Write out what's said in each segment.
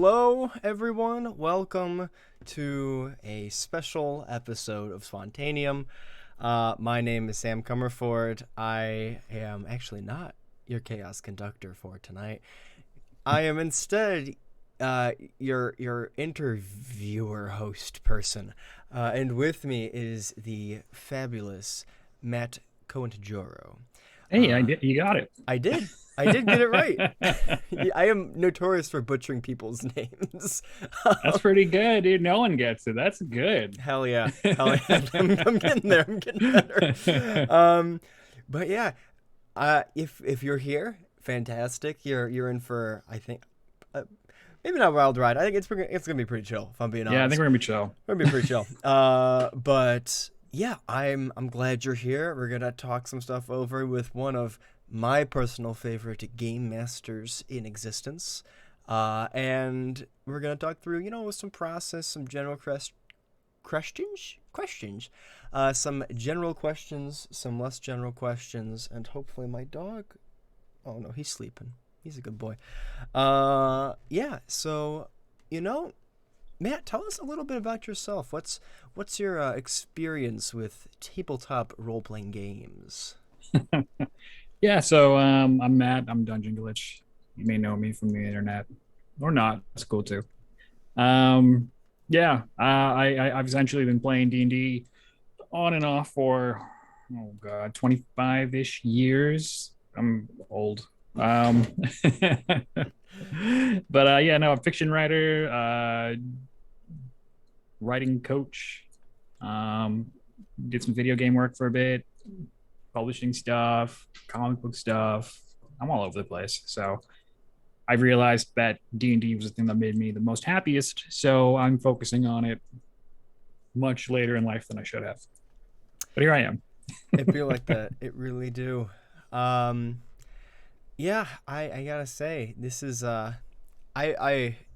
Hello, everyone. Welcome to a special episode of Spontaneum. My name is Sam Comerford. I am actually not your chaos conductor for tonight. I am instead your interviewer host person, and with me is the fabulous Matt Koentjoro. Hey, you got it. I did. I did get it right. I am notorious for butchering people's names. That's pretty good, dude. No one gets it. That's good. Hell yeah. Hell yeah. I'm getting there. I'm getting better. But yeah, if you're here, fantastic. You're in for, I think, maybe not a wild ride. I think it's gonna be pretty chill. If I'm being honest. Yeah, I think we're gonna be chill. It's gonna be pretty chill. But yeah, I'm glad you're here. We're gonna talk some stuff over with one of my personal favorite game masters in existence, and we're gonna talk through some process, some general questions, some general questions, some less general questions, and hopefully my dog. Oh no, he's sleeping. He's a good boy. Yeah. So, Matt, tell us a little bit about yourself. What's your experience with tabletop role playing games? Yeah, so I'm Matt. I'm Dungeon Glitch. You may know me from the internet, or not. It's cool too. Yeah, I've essentially been playing D&D on and off for 25-ish years. I'm old. But yeah, no, I'm a fiction writer, writing coach. Did some video game work for a bit, publishing stuff, comic book stuff. I'm all over the place. So I realized that D&D was the thing that made me the most happiest. So I'm focusing on it much later in life than I should have. But here I am. It feel like that. It really do. Yeah, I gotta say, this is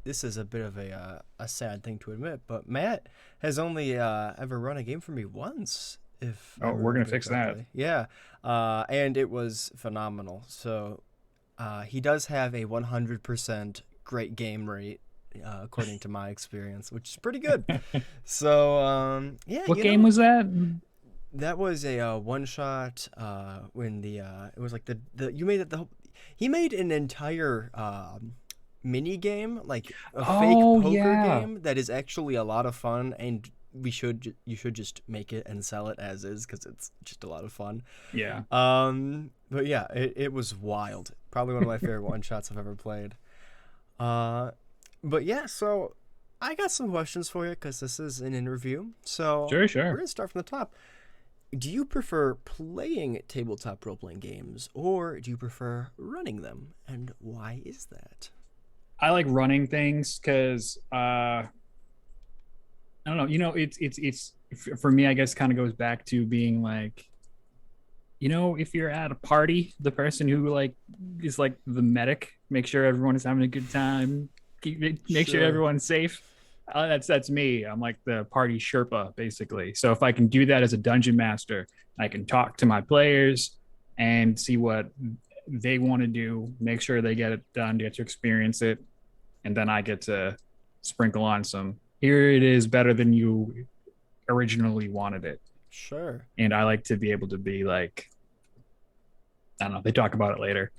this is a bit of a sad thing to admit, but Matt has only ever run a game for me once. If I We're gonna remember fix that. correctly. Yeah, and it was phenomenal. So he does have a 100% great game rate, according to my experience, which is pretty good. So yeah, What game was that? that was a one shot. When it was like the you made it the he made an entire mini game, like a fake Oh poker yeah, game that is actually a lot of fun, and you should just make it and sell it as is because it's just a lot of fun. yeah. But yeah, it was wild. Probably one of my favorite one shots I've ever played. Uh, but yeah, so I got some questions for you because this is an interview. So Sure, we're sure. gonna start from the top. Do you prefer playing tabletop role playing games or do you prefer running them? And why is that? I like running things because I don't know. It's for me. I guess kind of goes back to being like, if you're at a party, the person who like is like the medic, make sure everyone is having a good time, make sure Sure. everyone's safe. That's me. I'm like the party Sherpa, basically. So if I can do that as a dungeon master, I can talk to my players and see what they want to do, make sure they get it done, get to experience it, and then I get to sprinkle on some. Here it is, better than you originally wanted it, Sure. and I like to be able to be like, I don't know. They talk about it later,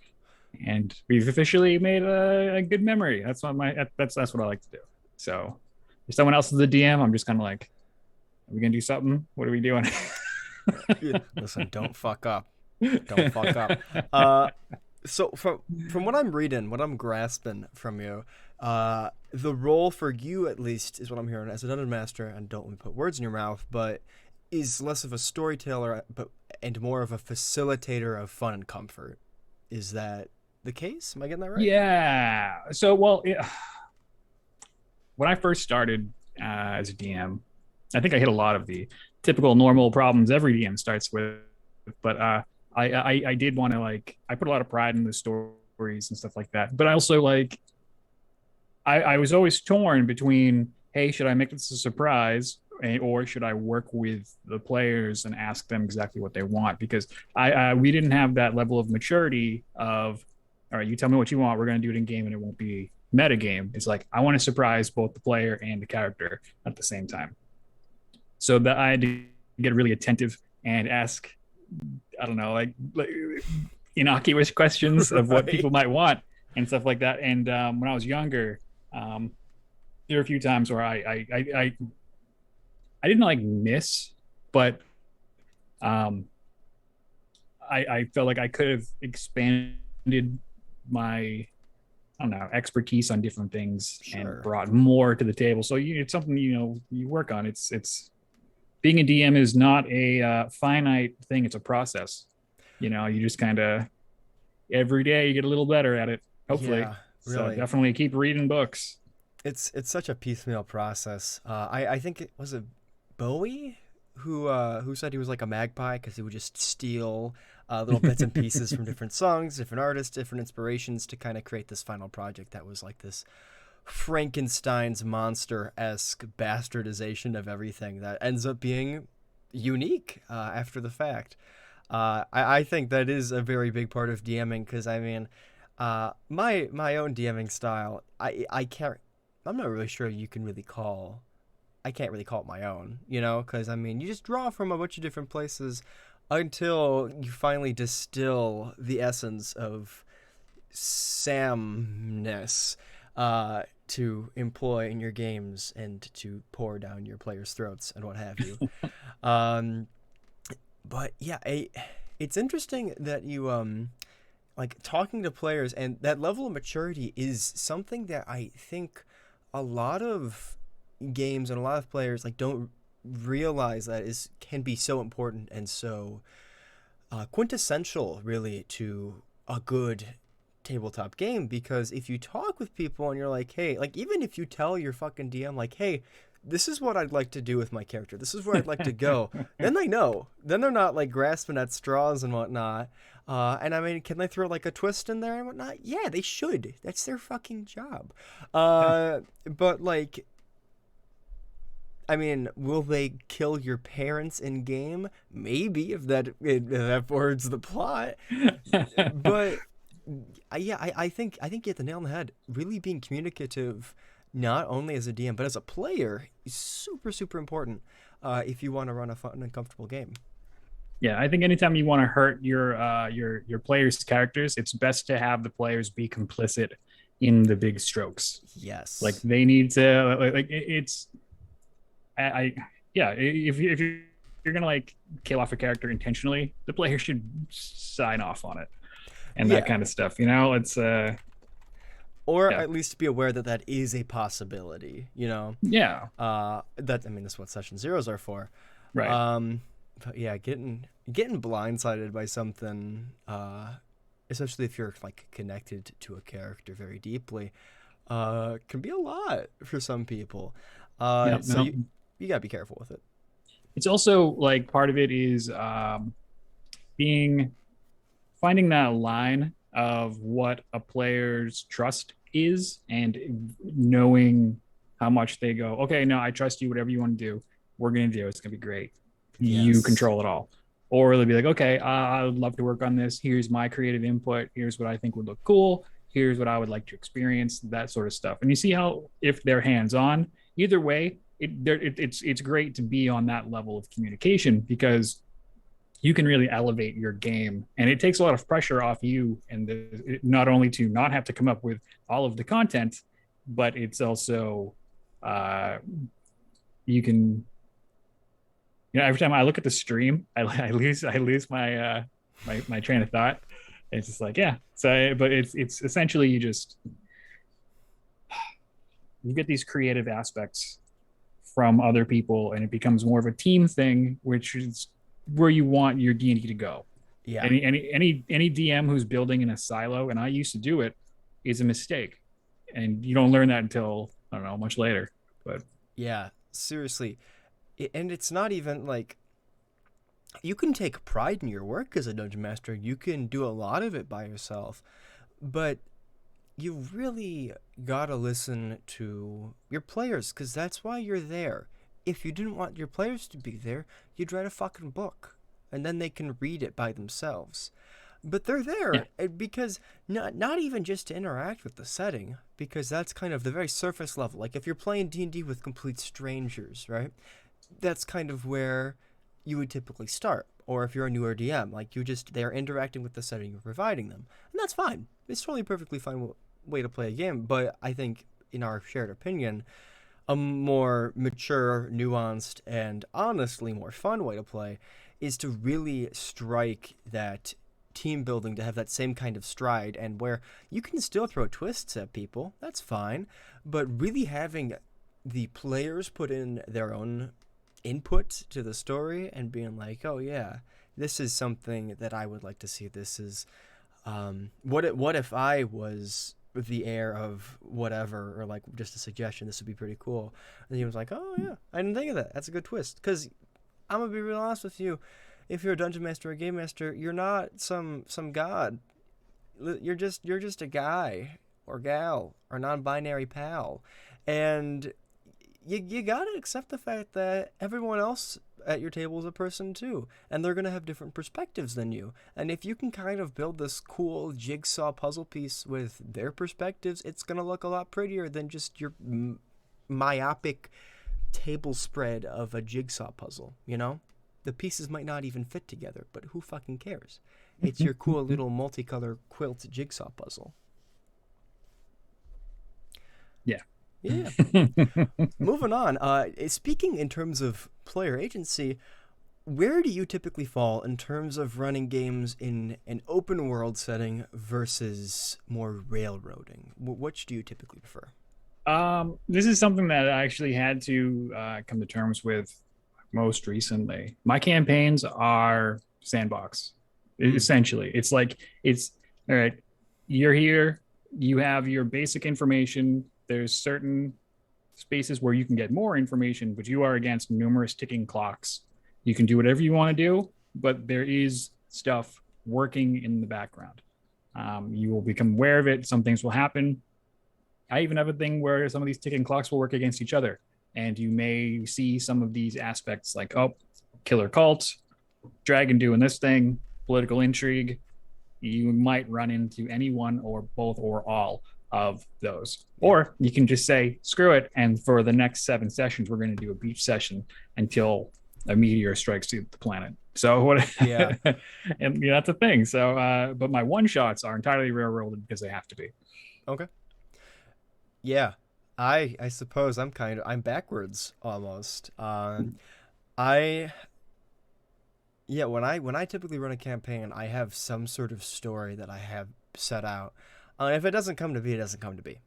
and we've officially made a good memory. That's what I like to do. So if someone else is the DM, I'm just kind of like, are we gonna do something? What are we doing? Yeah. Listen, don't fuck up. Don't fuck up. Uh, so from what I'm reading, what I'm grasping from you, the role for you at least is what I'm hearing as a dungeon master, and don't let me put words in your mouth, but is less of a storyteller, and more of a facilitator of fun and comfort. Is that the case? Am I getting that right? Yeah. So well, when I first started as a DM, I think I hit a lot of the typical normal problems every DM starts with. But I did want to like I put a lot of pride in the stories and stuff like that. But I also like I was always torn between, hey, should I make this a surprise, or should I work with the players and ask them exactly what they want? Because we didn't have that level of maturity of, all right, you tell me what you want, we're going to do it in game, and it won't be metagame. It's like I want to surprise both the player and the character at the same time. So that I had to get really attentive and ask, I don't know, like innocuous questions of what Right. people might want and stuff like that. And when I was younger, um, there were a few times where I didn't like miss, but um, I felt like I could have expanded my, I don't know, expertise on different things and Sure. brought more to the table. So it's something you work on. It's being a DM is not a finite thing. It's a process. You just kind of every day you get a little better at it. Hopefully, Yeah, so really. definitely keep reading books. It's such a piecemeal process. I think it was a Bowie who said he was like a magpie because he would just steal little bits and pieces from different songs, different artists, different inspirations to kind of create this final project that was like this Frankenstein's monster esque bastardization of everything that ends up being unique after the fact. I think that is a very big part of DMing because I mean, my own DMing style, I can't. I'm not really sure you can really call. I can't really call it my own, because I mean, you just draw from a bunch of different places until you finally distill the essence of Samness to employ in your games and to pour down your players' throats and what have you. Um, but yeah, it's interesting that you like talking to players and that level of maturity is something that I think a lot of games and a lot of players like don't realize that is can be so important and so quintessential really to a good tabletop game because if you talk with people and you're like, hey, like even if you tell your fucking DM like, hey, this is what I'd like to do with my character, this is where I'd like to go, then they know. Then they're not like grasping at straws and whatnot. And I mean, can they throw like a twist in there and whatnot? Yeah, they should. That's their fucking job. But like, I mean, will they kill your parents in game? Maybe if that forwards the plot. But yeah, I think you hit the nail on the head. Really being communicative, not only as a DM but as a player, is super super important. If you want to run a fun and comfortable game. Yeah, I think anytime you want to hurt your players' characters, it's best to have the players be complicit in the big strokes. Like Yes. they need to like it's I yeah, if you're gonna like kill off a character intentionally, the player should sign off on it and that Yeah. kind of stuff. It's Or yeah, at least be aware that that is a possibility. yeah, That I mean, that's what session zeros are for. right. Um, but yeah, getting blindsided by something, especially if you're like connected to a character very deeply, can be a lot for some people. Yeah, So no. you gotta be careful with it. It's also like part of it is being finding that line of what a player's trust is and knowing how much they go, okay, no, I trust you, whatever you want to do, we're going to do. It's going to be great. You Yes. control it all. Or they'll be like, okay, I would love to work on this. Here's my creative input. Here's what I think would look cool. Here's what I would like to experience, that sort of stuff. And you see how, if they're hands on, either way, it's great to be on that level of communication because you can really elevate your game and it takes a lot of pressure off you and not only to not have to come up with all of the content but it's also uh you can every time I look at the stream I lose my train of thought. It's just like yeah, so but it's essentially you get these creative aspects from other people and it becomes more of a team thing, which is where you want your D&D to go. Yeah. Any DM who's building in a silo, and I used to do it, is a mistake, and you don't learn that until I don't know much later. But Yeah. Seriously. And it's not even like you can take pride in your work as a dungeon master. You can do a lot of it by yourself, but you really gotta listen to your players because that's why you're there. If you didn't want your players to be there, you'd write a fucking book and then they can read it by themselves. but they're Yeah. there because not even just to interact with the setting, because that's kind of the very surface level. Like if you're playing D&D with complete strangers, right? That's kind of where you would typically start. Or if you're a newer DM, like they're interacting with the setting you're providing them, and that's fine. It's totally perfectly fine way to play a game. But I think, in our shared opinion, a more mature, nuanced, and honestly more fun way to play is to really strike that team building, to have that same kind of stride, and where you can still throw twists at people, that's fine, but really having the players put in their own input to the story and being like, oh yeah, this is something that I would like to see. This is what if I was the heir of whatever, or like just a suggestion, this would be pretty cool. And he was like, oh yeah, I didn't think of that, that's a good twist. Because I'm gonna be real honest with you, if you're a dungeon master or a game master, you're not some god. You're just a guy or gal or non-binary pal, and you gotta accept the fact that everyone else at your table is a person too, and they're gonna have different perspectives than you. And if you can kind of build this cool jigsaw puzzle piece with their perspectives, it's gonna look a lot prettier than just your myopic table spread of a jigsaw puzzle. The pieces might not even fit together, but who fucking cares? It's your cool little multicolor quilt jigsaw puzzle. Yeah. Yeah. Moving on. Speaking in terms of player agency, where do you typically fall in terms of running games in an open world setting versus more railroading? Which do you typically prefer? This is something that I actually had to come to terms with most recently. My campaigns are sandbox. Essentially, it's like it's all right. You're here. You have your basic information. There's certain spaces where you can get more information, but you are against numerous ticking clocks. You can do whatever you want to do, but there is stuff working in the background. You will become aware of it. Some things will happen. I even have a thing where some of these ticking clocks will work against each other. And you may see some of these aspects like, oh, killer cult, dragon doing this thing, political intrigue. You might run into any one or both or all of those. Or you can just say, screw it. And for the next 7 sessions, we're going to do a beach session until a meteor strikes the planet. So what? Yeah. And that's a thing. So, but my one shots are entirely railroaded because they have to be. Okay. Yeah. I suppose I'm backwards almost. I Yeah, when I typically run a campaign, I have some sort of story that I have set out. If it doesn't come to be, it doesn't come to be.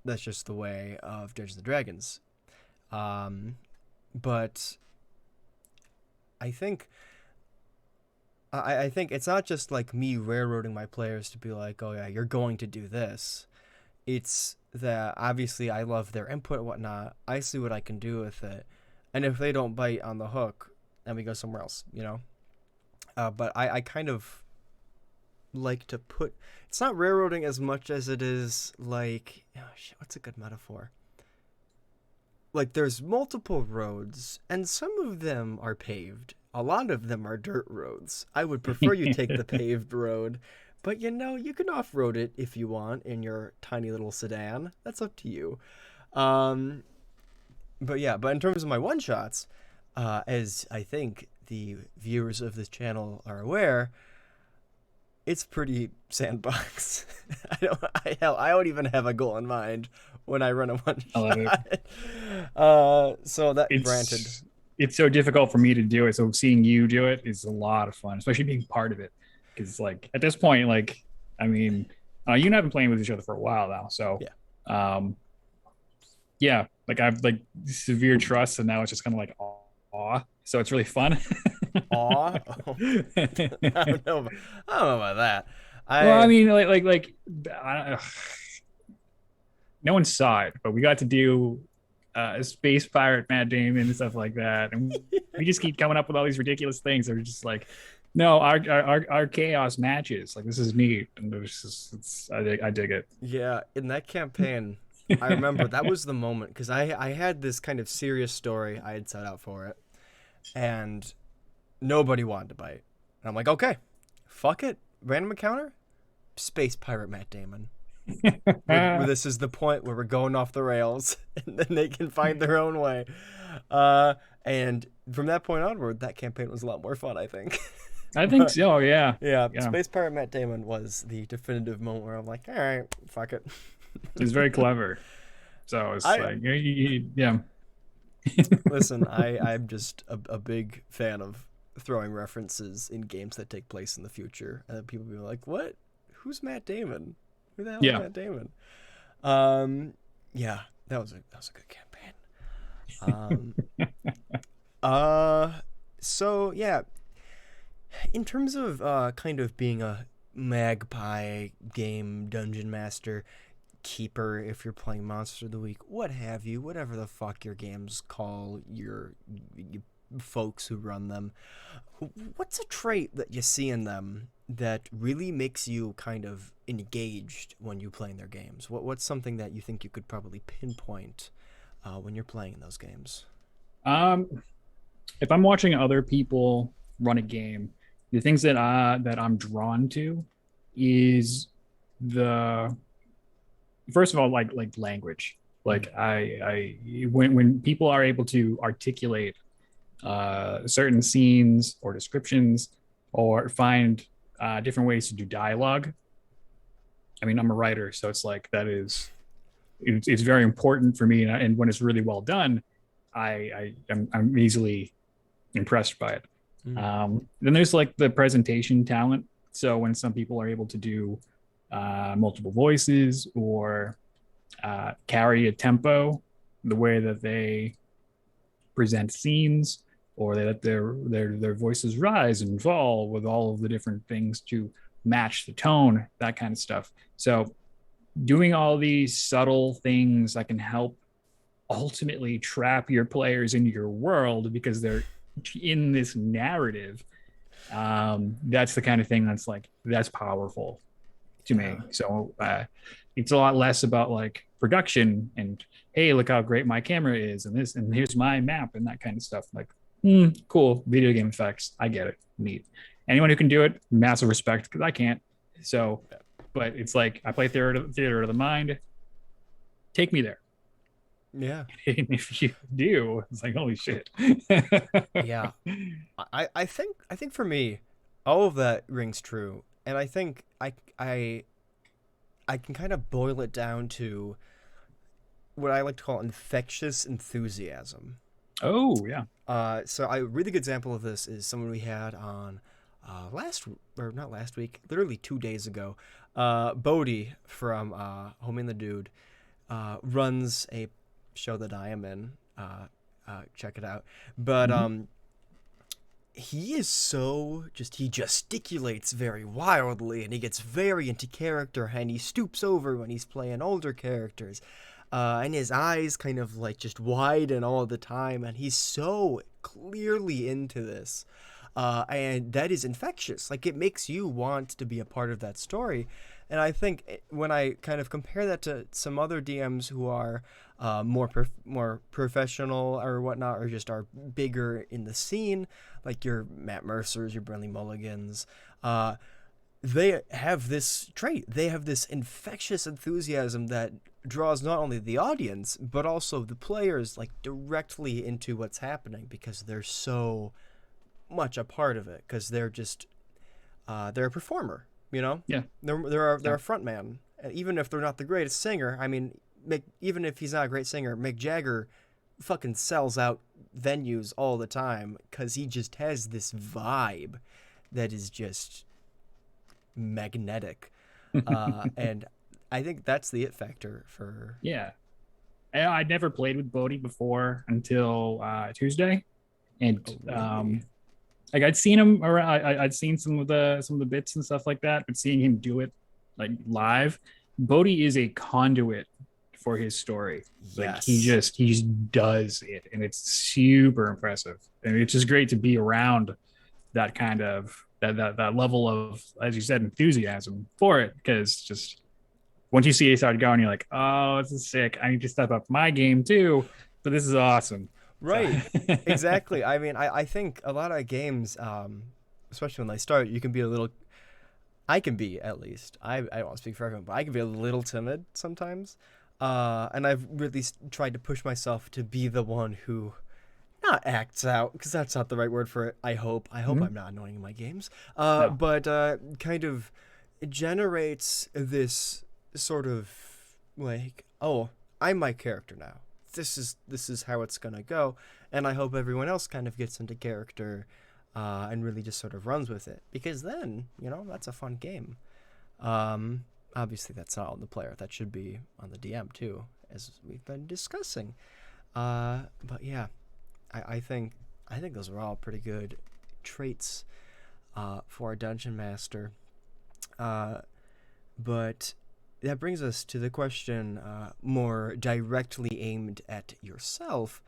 That's just the way of Dungeons and Dragons. But I think I think it's not just like me railroading my players to be like, oh yeah, you're going to do this. It's that obviously I love their input and whatnot. I see what I can do with it, and if they don't bite on the hook, then we go somewhere else. But I kind of like to put. It's not railroading as much as it is like, oh shit, what's a good metaphor? Like there's multiple roads, and some of them are paved. A lot of them are dirt roads. I would prefer you take the paved road, but you can off-road it if you want in your tiny little sedan. That's up to you. But in terms of my one-shots, as I think the viewers of this channel are aware, it's pretty sandbox. I don't even have a goal in mind when I run a one-shot. So that granted. It's so difficult for me to do it. So seeing you do it is a lot of fun, especially being part of it. Because like at this point, like, I mean, you and I have been playing with each other for a while now. So yeah, like I've like severe trust, and now it's just kind of like awe. So it's really fun. Aw? Oh. I don't know about that. Well, I mean, like no one saw it, but we got to do space pirate Matt Damon and stuff like that, and we just keep coming up with all these ridiculous things that are just like, no, our chaos matches. Like this is neat, and I dig it. Yeah, in that campaign, I remember that was the moment because I had this kind of serious story I had set out for it, and nobody wanted to bite. And I'm like, okay, fuck it. random encounter, space pirate Matt Damon. Where this is the point where we're going off the rails, and then they can find their own way. And from that point onward, that campaign was a lot more fun, I think. I think But so. Yeah, yeah, yeah. Space Pirate Matt Damon was the definitive moment where I'm like, all right, fuck it. It's very clever. So it's I like, yeah. listen. I'm just a big fan of throwing references in games that take place in the future, and people be like, what? Who's Matt Damon? Who the hell is Yeah. Matt Damon? Yeah, that was a good campaign. Um, so yeah, in terms of kind of being a magpie game dungeon master, keeper, if you're playing Monster of the Week, what have you, whatever the fuck your games call you folks who run them, what's a trait that you see in them that really makes you kind of engaged when you play in their games? What's something that you think you could probably pinpoint when you're playing in those games? Um, if I'm watching other people run a game, the things that I'm drawn to is the first of all, like language. Like when people are able to articulate certain scenes or descriptions or find different ways to do dialogue. I mean, I'm a writer, so it's like it's very important for me, and when it's really well done, I'm easily impressed by it. Mm. Then there's like the presentation talent. So when some people are able to do multiple voices or carry a tempo, the way that they present scenes, or they let their voices rise and fall with all of the different things to match the tone, that kind of stuff. So doing all these subtle things that can help ultimately trap your players into your world because they're in this narrative, that's the kind of thing that's powerful to me. So it's a lot less about like production and, hey, look how great my camera is and this and here's my map and that kind of stuff. Like, cool, video game effects, I get it, neat. Anyone who can do it, massive respect, because I can't. So but it's like I play theater of the mind, take me there. Yeah. And if you do, it's like, holy shit. Yeah. I think for me, all of that rings true. And I think I can kind of boil it down to what I like to call infectious enthusiasm. Oh yeah. So a really good example of this is someone we had on not last week, literally 2 days ago. Bodhi from Homie and the Dude runs a show that I am in. Check it out. But he is he gesticulates very wildly, and he gets very into character, and he stoops over when he's playing older characters. And his eyes kind of like just widen all the time, and he's so clearly into this. And that is infectious. Like, it makes you want to be a part of that story. And I think when I kind of compare that to some other DMs who are more professional or whatnot, or just are bigger in the scene, like your Matt Mercers, your Brenly Mulligans, they have this trait. They have this infectious enthusiasm that draws not only the audience, but also the players, like, directly into what's happening, because they're so much a part of it, because they're just they're a performer, you know. Yeah. They're a front man, even if they're not the greatest singer. I mean, even if he's not a great singer, Mick Jagger fucking sells out venues all the time because he just has this vibe that is just magnetic. And I think that's the it factor for... Yeah. I'd never played with Bodhi before until Tuesday. And really? like I'd seen him around, I'd seen some of the bits and stuff like that, but seeing him do it like live, Bodhi is a conduit for his story. Like Yes. he just does it, and it's super impressive. And it's just great to be around that kind of that level of, as you said, enthusiasm for it, because just once you see it start going, you're like, oh, this is sick. I need to step up my game too, but this is awesome. Right. So. Exactly. I mean, I think a lot of games, especially when they start, you can be a little... I can be, at least. I don't want to speak for everyone, but I can be a little timid sometimes. And I've really tried to push myself to be the one who not acts out, because that's not the right word for it. I hope I'm not annoying in my games. No. But kind of generates this sort of like, oh, I'm my character now. This is how it's gonna go, and I hope everyone else kind of gets into character, and really just sort of runs with it, because then that's a fun game. Obviously that's not on the player. That should be on the DM too, as we've been discussing. But yeah, I think those are all pretty good traits for a dungeon master. But that brings us to the question more directly aimed at yourself.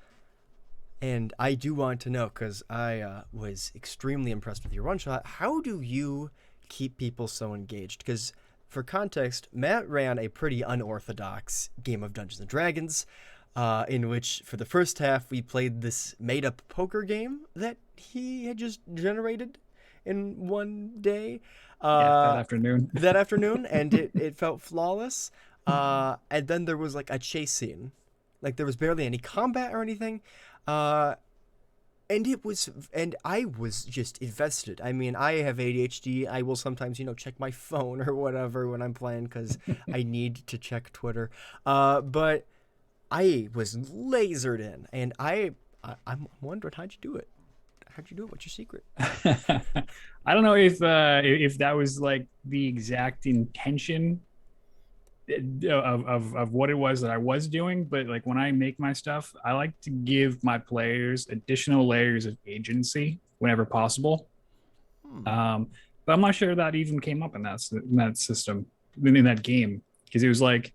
And I do want to know, because I was extremely impressed with your one shot. How do you keep people so engaged? Because for context, Matt ran a pretty unorthodox game of Dungeons and Dragons, in which for the first half we played this made-up poker game that he had just generated in one day. That afternoon. That afternoon, and it felt flawless. And then there was like a chase scene, like there was barely any combat or anything. And I was just invested. I mean, I have ADHD. I will sometimes, check my phone or whatever when I'm playing, because I need to check Twitter. But I was lasered in, and I'm wondering, how'd you do it? How'd you do it? What's your secret? I don't know if that was like the exact intention of what it was that I was doing, but like when I make my stuff, I like to give my players additional layers of agency whenever possible. But I'm not sure that even came up in that system, in that game, because it was like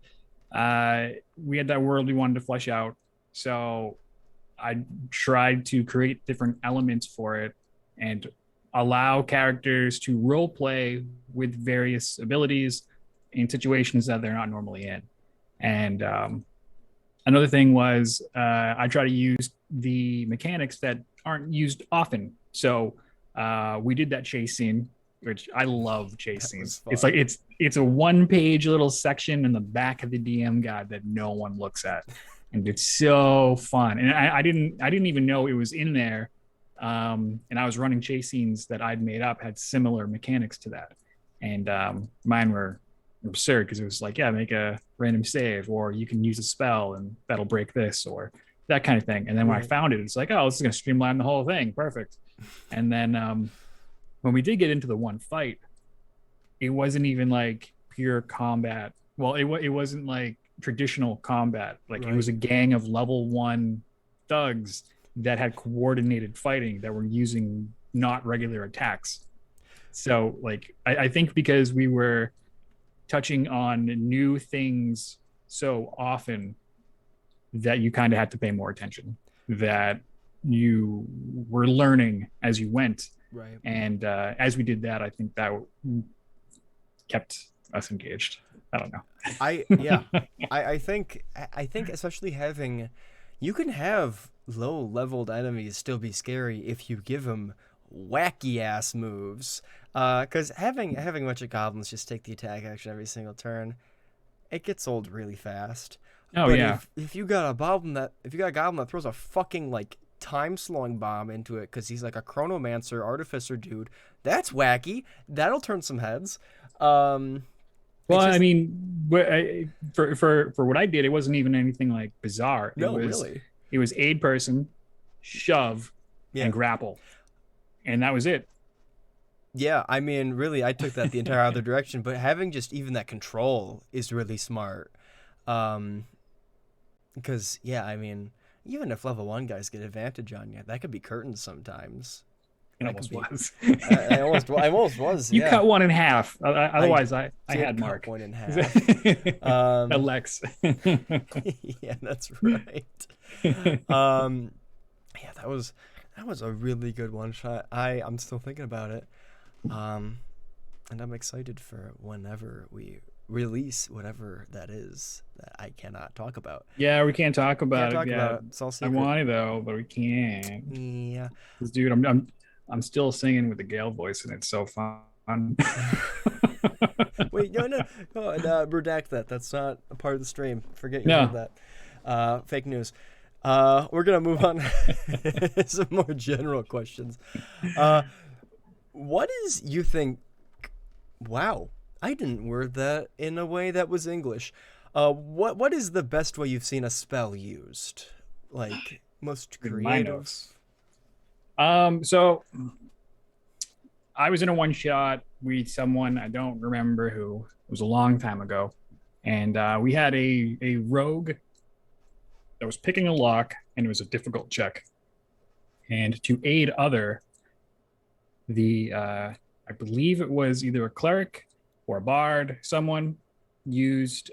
we had that world we wanted to flesh out, so I tried to create different elements for it and allow characters to role play with various abilities in situations that they're not normally in. And another thing was I try to use the mechanics that aren't used often. So we did that chase scene, which I love chase scenes. It's like it's a one-page little section in the back of the DM guide that no one looks at. And it's so fun. And I didn't even know it was in there. And I was running chase scenes that I'd made up had similar mechanics to that. And mine were absurd, because it was like, yeah, make a random save, or you can use a spell and that'll break this, or that kind of thing. And then when I found it, it's like, oh, this is going to streamline the whole thing. Perfect. And then when we did get into the one fight, it wasn't even like pure combat. Well, it wasn't like traditional combat. Like It was a gang of level 1 thugs that had coordinated fighting that were using not regular attacks. So like I think because we were touching on new things so often that you kind of had to pay more attention, that you were learning as you went. Right. And as we did that, I think that kept us engaged. I don't know. I think especially you can have low leveled enemies still be scary if you give them wacky ass moves. Because having a bunch of goblins just take the attack action every single turn, it gets old really fast. Oh, but yeah. If you got a goblin that throws a fucking like time slowing bomb into it because he's like a chronomancer artificer dude, that's wacky. That'll turn some heads. Well, I mean, for what I did, it wasn't even anything like bizarre. Really. It was aid person, shove, and grapple, and that was it. Yeah, I mean, really, I took that the entire other direction, but having just even that control is really smart. Because, I mean, even if level 1 guys get advantage on you, that could be curtains sometimes. It almost was. I almost was. You cut one in half. Otherwise, I had Mark. One in half. Alex. Yeah, that's right. That was a really good one shot. I'm still thinking about it. And I'm excited for whenever we release whatever that is that I cannot talk about. Yeah, we can't talk about it. It's all secret. I want to though, but we can't. Yeah. Dude, I'm still singing with the Gale voice, and it's so fun. Wait, no, redact that. That's not a part of the stream. Forget you heard No. that. Fake news. We're gonna move on to some more general questions. Uh, what is you think? Wow, I didn't word that in a way that was English. What is the best way you've seen a spell used? Like most In my creative? notes. So I was in a one shot with someone, I don't remember who. It was a long time ago. And we had a rogue that was picking a lock, and it was a difficult check. And to aid other, I believe it was either a cleric or a bard, someone used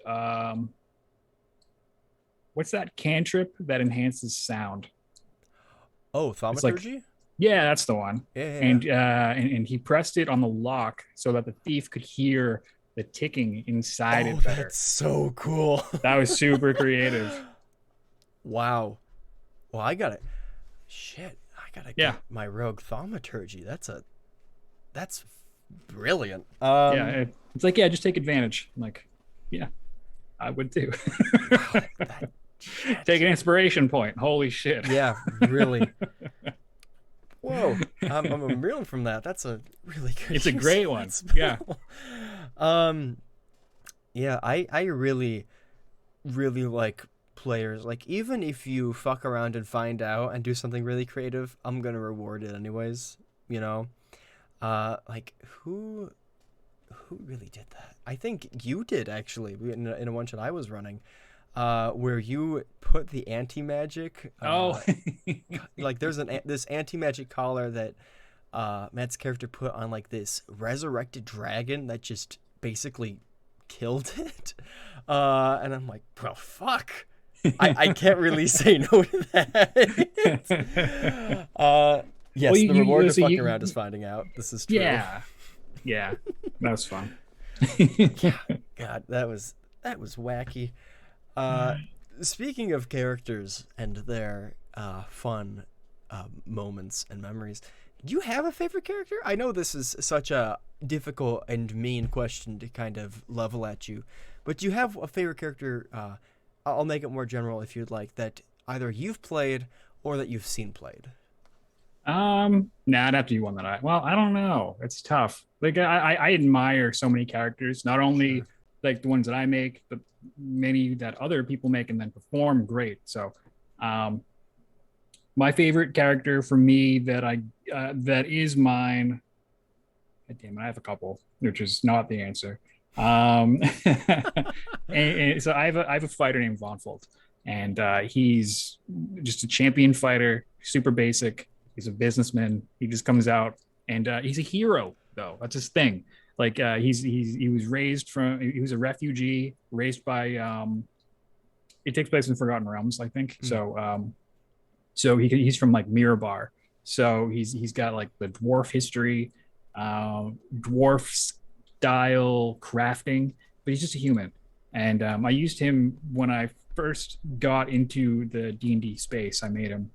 what's that cantrip that enhances sound? Oh, It's like, thaumaturgy. yeah, that's the one. Yeah, yeah, And he pressed it on the lock so that the thief could hear the ticking inside Oh, it better. that's so cool. That was super creative. Wow. Well, I got it. Shit, I gotta Yeah. get my rogue thaumaturgy. That's brilliant. Yeah, it's like, yeah, just take advantage. I'm like, yeah, I would too. That, Take an inspiration point. Holy shit. yeah, really. Whoa, I'm reeling from that. That's a really good. It's a use great of one. that spell. Yeah. Yeah, I really like players. Like even if you fuck around and find out and do something really creative, I'm gonna reward it anyways. You know, like who really did that? I think you did actually. In a one shot I was running, where you put the anti magic. Oh. Like there's this anti magic collar that Matt's character put on like this resurrected dragon that just basically killed it. And I'm like, well, fuck. I can't really say no to that. Yes, Well, the reward of so fucking around is finding out. This is true. Yeah. Yeah. That was fun. God, that was wacky. Speaking of characters and their fun moments and memories, do you have a favorite character? I know this is such a difficult and mean question to kind of level at you, but do you have a favorite character? I'll make it more general if you'd like, that either you've played or that you've seen played. Nah, I'd have to be one that I don't know. It's tough. Like I admire so many characters, not only Sure. like the ones that I make, but many that other people make and then perform great. So, my favorite character for me that is mine. God damn it, I have a couple, which is not the answer. And so I have a fighter named Von Folt, and he's just a champion fighter, super basic. He's a businessman. He just comes out, and he's a hero though. That's his thing. Like he was a refugee raised by it takes place in Forgotten Realms, I think. So he's from like Mirabar. So he's got like the dwarf history, dwarf style crafting, but he's just a human. And I used him when I first got into the D&D space. I made him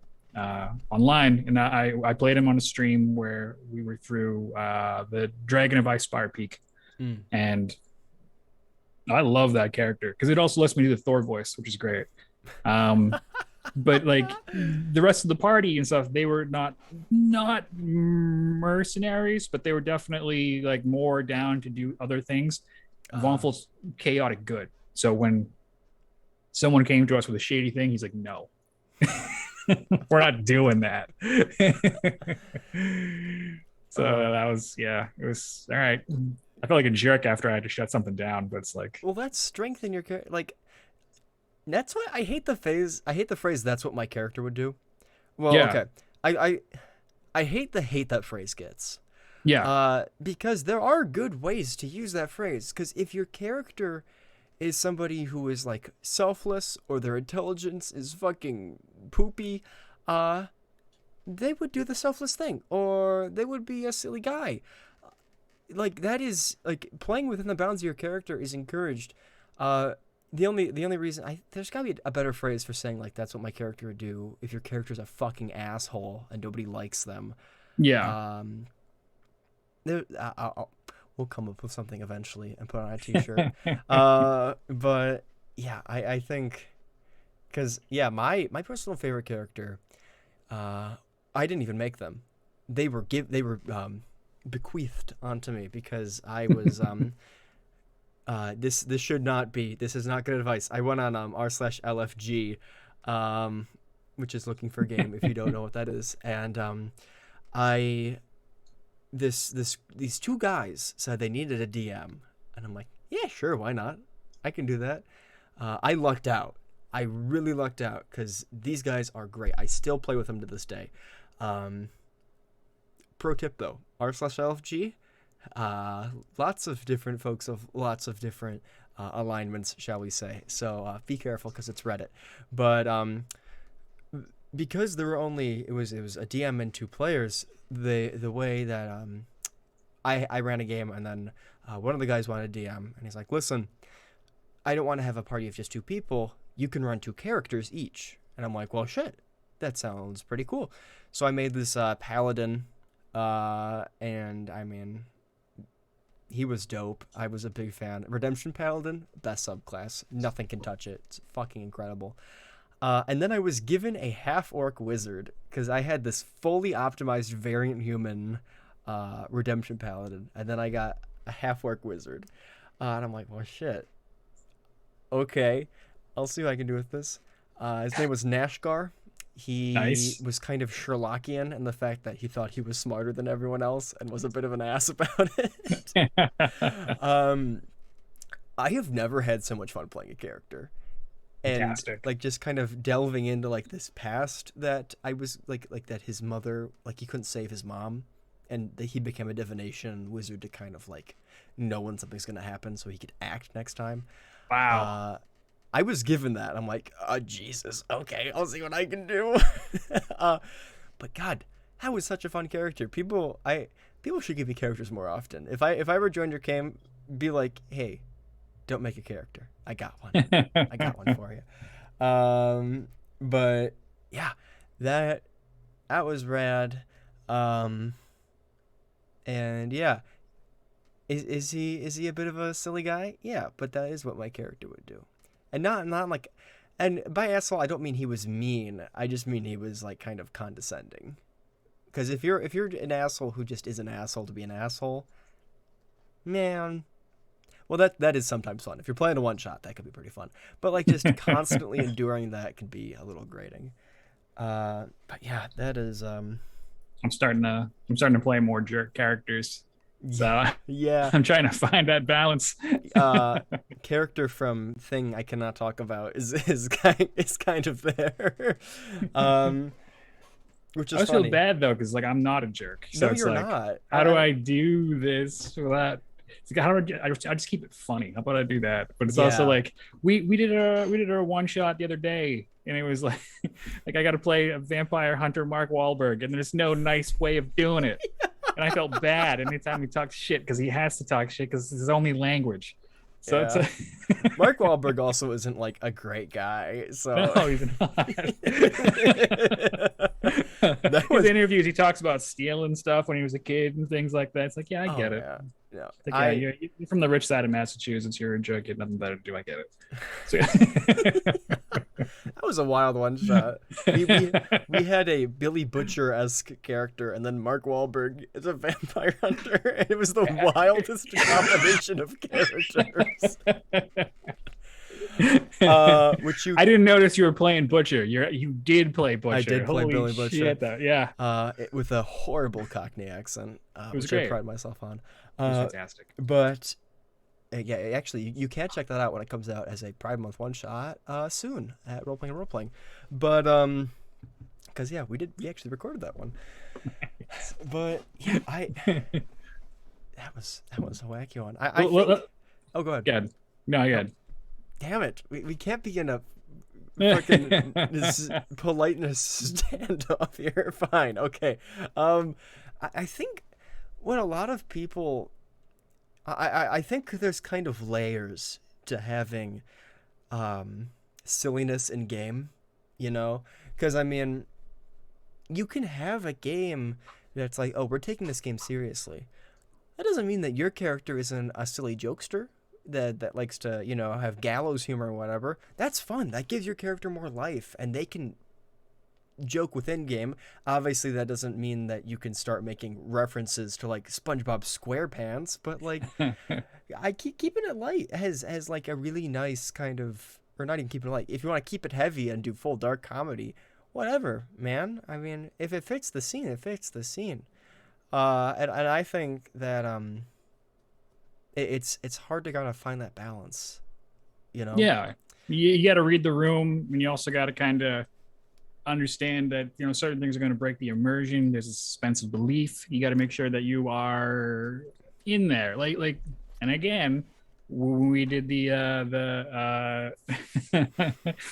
online, and I played him on a stream where we were through the Dragon of Icespire Peak, and I love that character because it also lets me do the Thor voice, which is great. But like the rest of the party and stuff, they were not mercenaries, but they were definitely like more down to do other things. Von Folt's chaotic good. So when someone came to us with a shady thing, he's like, no. We're not doing that. So that was, yeah, it was all right. I felt like a jerk after I had to shut something down, but it's like, Well, that's strength in your character. Like that's why I hate the phrase. I hate the phrase. That's what my character would do. Well, yeah, okay. I hate the hate that phrase gets. yeah, Because there are good ways to use that phrase. Because if your character is somebody who is like selfless or their intelligence is fucking poopy, they would do the selfless thing, or they would be a silly guy. Like that is like playing within the bounds of your character is encouraged. The only reason there's gotta be a better phrase for saying like that's what my character would do if your character's a fucking asshole and nobody likes them. yeah. There, we'll come up with something eventually and put on a T-shirt. But yeah, I think because yeah, my personal favorite character, I didn't even make them. They were bequeathed onto me because I was this should not be, this is not good advice. I went on r/LFG, which is looking for game if you don't know what that is, and I these two guys said they needed a DM, and I'm like, yeah, sure, why not? I can do that. I lucked out. I really lucked out because these guys are great. I still play with them to this day. Pro tip though, r/LFG, lots of different folks of lots of different alignments, shall we say. So be careful because it's Reddit. But because there were only it was a DM and 2 players, the way that I ran a game, and then one of the guys wanted a DM, and he's like, listen, I don't want to have a party of just 2 people. You can run 2 characters each. And I'm like, well, shit, that sounds pretty cool. So I made this paladin, and I mean, he was dope. I was a big fan. Redemption Paladin, best subclass. Nothing can touch it. It's fucking incredible. And then I was given a half-orc wizard because I had this fully optimized variant human Redemption Paladin, and then I got a half-orc wizard. And I'm like, well, shit. Okay, I'll see what I can do with this. His name was Nashgar. He Nice. was kind of Sherlockian in the fact that he thought he was smarter than everyone else and was a bit of an ass about it. I have never had so much fun playing a character. And Fantastic. like just kind of delving into like this past that I was like that his mother, like he couldn't save his mom, and that he became a divination wizard to kind of like know when something's gonna happen so he could act next time. Wow. I was given that. I'm like, oh Jesus, okay, I'll see what I can do. But God, that was such a fun character. People should give me characters more often. If I ever joined your game, be like, hey, don't make a character. I got one. I got one for you. But yeah, that was rad. And yeah, is he a bit of a silly guy? Yeah, but that is what my character would do. And not like, and by asshole I don't mean he was mean. I just mean he was like kind of condescending. Because if you're an asshole who just is an asshole to be an asshole, man, well that is sometimes fun. If you're playing a one shot, that could be pretty fun. But like just constantly enduring that can be a little grating. But yeah, that is I'm starting to play more jerk characters. So yeah. I'm trying to find that balance. Character from thing I cannot talk about is kind of there. Which is I always funny. feel bad though, because like I'm not a jerk. So No, it's you're like, not. how do I do this without? It's like, how do I just keep it funny? How about I do that? But it's also Yeah. like we did a one shot the other day, and it was like like I got to play a vampire hunter Mark Wahlberg, and there's no nice way of doing it. And I felt bad anytime he talks shit because he has to talk shit because it's his only language. So Yeah. it's Mark Wahlberg also isn't like a great guy. So no, he's not. His interviews, he talks about stealing stuff when he was a kid and things like that. It's like, yeah, I get it. Yeah. Yeah. Like, yeah, you're from the rich side of Massachusetts. You're a jerk. You have nothing better to do. I get it. So, that was a wild one shot. We had a Billy Butcher-esque character, and then Mark Wahlberg is a vampire hunter, and it was the wildest combination of characters. Which you I didn't notice you were playing Butcher. You did play Butcher. I did play Holy Billy Butcher. Shit, though. Yeah. With a horrible Cockney accent, was which great. I pride myself on. It was fantastic. But yeah, actually, you can check that out when it comes out as a Pride Month one shot soon at Roleplaying. But because yeah, we actually recorded that one. But yeah, that was a wacky one. I think, oh, go ahead. Good. No, good. Damn it, we can't be in a fucking this politeness standoff here. Fine, okay. I think what a lot of people, I think there's kind of layers to having silliness in game, you know? Because I mean, you can have a game that's like, oh, we're taking this game seriously. that doesn't mean that your character isn't a silly jokester that likes to, have gallows humor or whatever. That's fun. That gives your character more life, and they can joke within game. Obviously, that doesn't mean that you can start making references to like SpongeBob SquarePants, but like I keep keeping it light has like a really nice kind of, or not even keeping it light. If you want to keep it heavy and do full dark comedy, whatever, man. I mean, if it fits the scene, it fits the scene. And I think that it's hard to kind of find that balance, you know. Yeah, you got to read the room, and you also got to kind of understand that certain things are going to break the immersion. There's a suspense of belief. You got to make sure that you are in there. And again, when we did the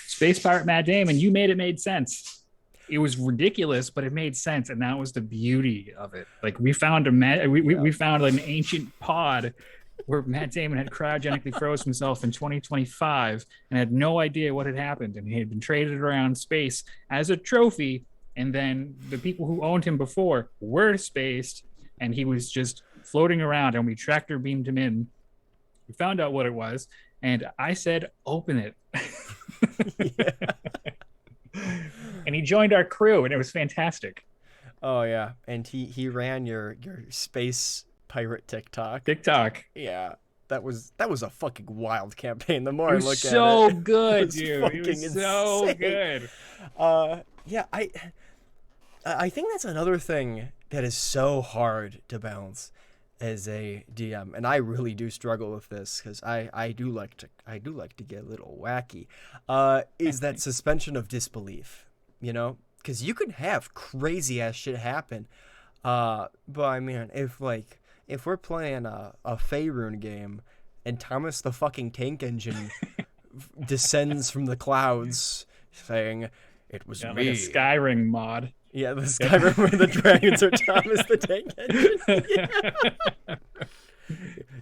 Space Pirate Matt Damon, you made sense. It was ridiculous, but it made sense, and that was the beauty of it. Like we found we found an ancient pod where Matt Damon had cryogenically froze himself in 2025 and had no idea what had happened, and he had been traded around space as a trophy. And then the people who owned him before were spaced, and he was just floating around, and we tractor beamed him in. We found out what it was, and I said, "Open it." And he joined our crew, and it was fantastic. Oh yeah, and he ran your space pirate TikTok. Yeah, that was a fucking wild campaign. The more I look at it, so good, dude. It was so good. Yeah, I think that's another thing that is so hard to balance as a DM, and I really do struggle with this because I do like to get a little wacky. Is that suspension of disbelief? Because you can have crazy ass shit happen. But I mean, if we're playing a Faerun game and Thomas the fucking Tank Engine descends from the clouds saying, "It was me." Like a Skyrim mod. Yeah, the Skyrim where the dragons are Thomas the Tank Engine.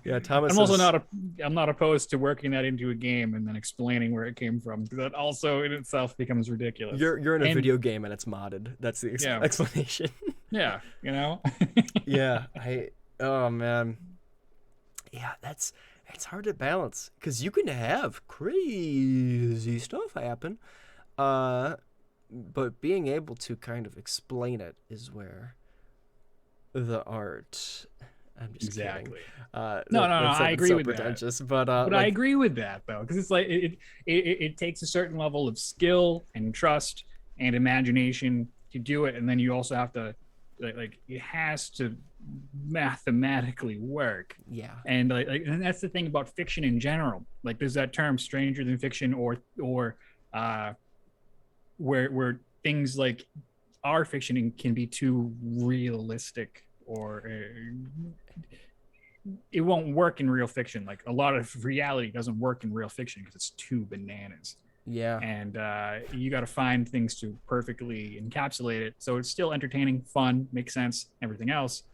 Yeah, Thomas. I'm also I'm not opposed to working that into a game and then explaining where it came from, because that also in itself becomes ridiculous. You're in a video game and it's modded. That's the explanation. Yeah, Yeah, oh man. Yeah, it's hard to balance because you can have crazy stuff happen, but being able to kind of explain it is where the art. I'm just kidding. No, I agree so with pretentious, that. But I agree with that though, because it's like it takes a certain level of skill and trust and imagination to do it, and then you also have to like it has to mathematically work. Yeah. And and that's the thing about fiction in general. Like there's that term stranger than fiction, or where things like our fiction can be too realistic, or it won't work in real fiction. Like a lot of reality doesn't work in real fiction because it's too bananas. Yeah. And you got to find things to perfectly encapsulate it so it's still entertaining, fun, makes sense, everything else.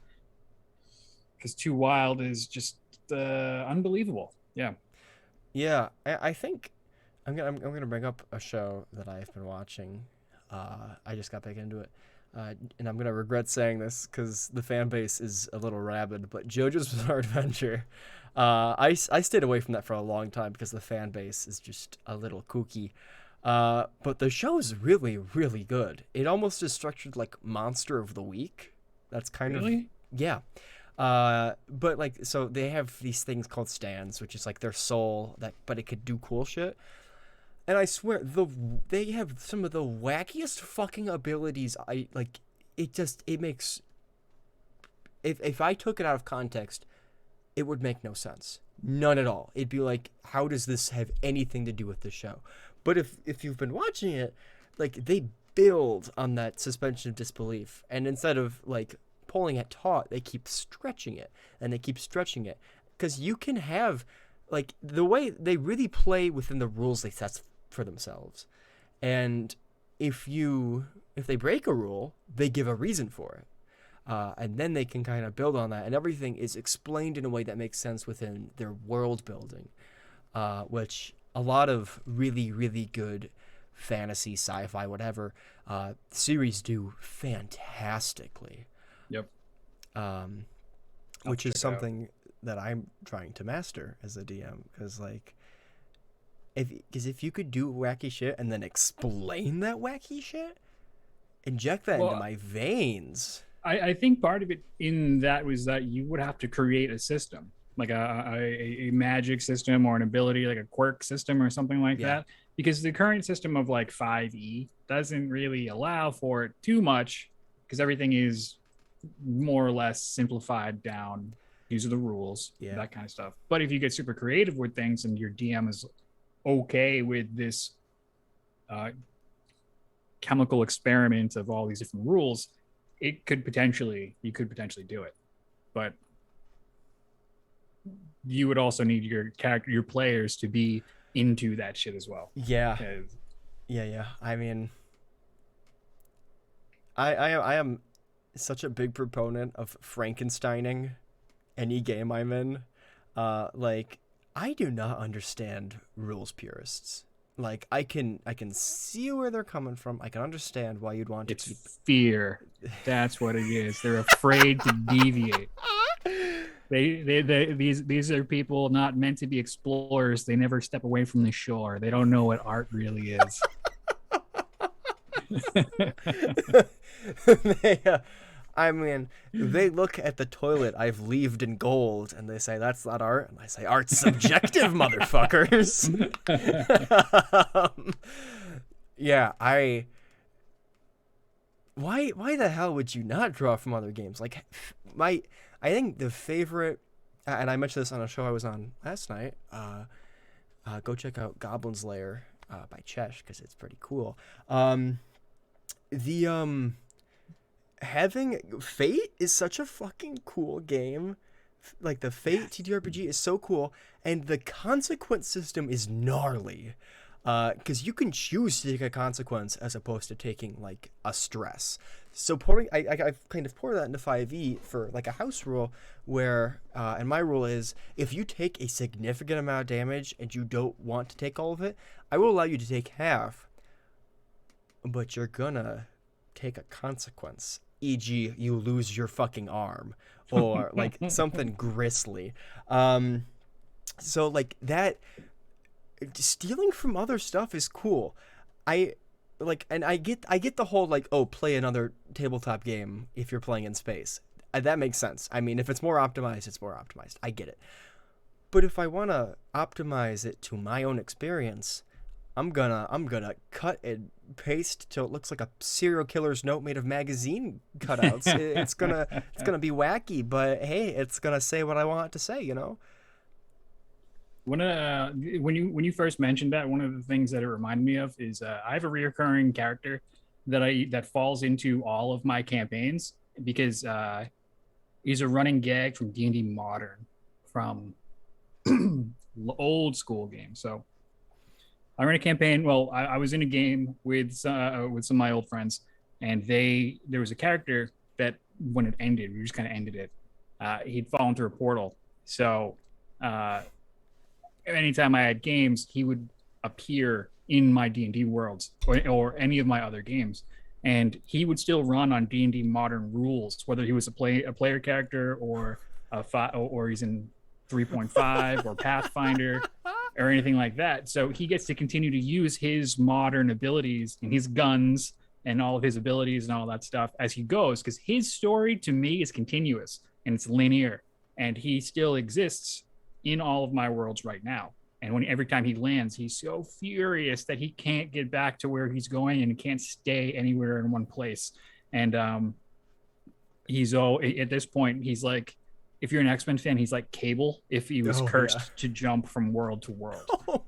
Because too wild is just unbelievable. Yeah. Yeah, I think I'm gonna bring up a show that I've been watching. I just got back into it. And I'm gonna regret saying this because the fan base is a little rabid, but JoJo's Bizarre Adventure, I stayed away from that for a long time because the fan base is just a little kooky. But the show is really, really good. It almost is structured like Monster of the Week. That's kind of yeah. But like, so they have these things called stands, which is like their soul but it could do cool shit. And I swear, they have some of the wackiest fucking abilities. It makes. If I took it out of context, it would make no sense. None at all. It'd be like, how does this have anything to do with the show? But if you've been watching it, like, they build on that suspension of disbelief. And instead of, like, pulling it taut, they keep stretching it. And they keep stretching it. Because you can have, like, the way they really play within the rules they set for themselves. And if they break a rule, they give a reason for it. And then they can kind of build on that. And everything is explained in a way that makes sense within their world building, which a lot of really, really good fantasy, sci-fi, whatever, series do fantastically. Yep. I'll which is check it out. something that I'm trying to master as a DM. Because like, if you could do wacky shit and then explain that wacky shit, inject that into Well, my veins. I think part of it in that was that you would have to create a system, like a magic system or an ability, like a quirk system or something like Yeah, that. Because the current system of like 5e doesn't really allow for it too much because everything is more or less simplified down. These are the rules, yeah, that kind of stuff. But if you get super creative with things and your DM is okay with this uh, chemical experiment of all these different rules, you could potentially do it. But you would also need your players to be into that shit as well. yeah, 'Cause yeah. I mean, I am such a big proponent of Frankensteining any game I'm in. Like I do not understand rules purists. Like I can see where they're coming from. I can understand why you'd want to keep. it's fear. That's what it is. They're afraid to deviate. These are people not meant to be explorers. They never step away from the shore. They don't know what art really is. they, I mean, they look at the toilet I've leaved in gold and they say that's not art, and I say art's subjective, motherfuckers. Yeah, why the hell would you not draw from other games? Like my I think the favorite, and I mentioned this on a show I was on last night. Go check out Goblin's Lair by Chesh because it's pretty cool. The having Fate is such a fucking cool game. Like the Fate TTRPG is so cool, and the consequence system is gnarly. Because you can choose to take a consequence as opposed to taking like a stress. So I've kind of poured that into 5e for like a house rule where, and my rule is if you take a significant amount of damage and you don't want to take all of it, I will allow you to take half, but you're gonna take a consequence, e.g., you lose your fucking arm or like something grisly. So like that stealing from other stuff is cool. I like, and I get the whole like, oh, play another tabletop game if you're playing in space. That makes sense. I mean, if it's more optimized, it's more optimized. I get it. But if I want to optimize it to my own experience, I'm gonna cut and paste till it looks like a serial killer's note made of magazine cutouts. It's gonna be wacky, but hey, it's gonna say what I want it to say, you know? When you first mentioned that, one of the things that it reminded me of is I have a reoccurring character that falls into all of my campaigns because he's a running gag from D&D Modern, from old school games. So I ran a campaign. Well, I was in a game with some of my old friends, and there was a character that when it ended, we just kind of ended it. He'd fallen through a portal. So anytime I had games, he would appear in my D&D worlds or any of my other games, and he would still run on D&D Modern rules, whether he was a player character or or he's in 3.5 or Pathfinder or anything like that. So he gets to continue to use his modern abilities and his guns and all of his abilities and all that stuff as he goes, because his story to me is continuous and it's linear, and he still exists in all of my worlds right now. And every time he lands, he's so furious that he can't get back to where he's going and can't stay anywhere in one place. And he's at this point, he's like, if you're an X-Men fan, he's like Cable if he was cursed to jump from world to world. Oh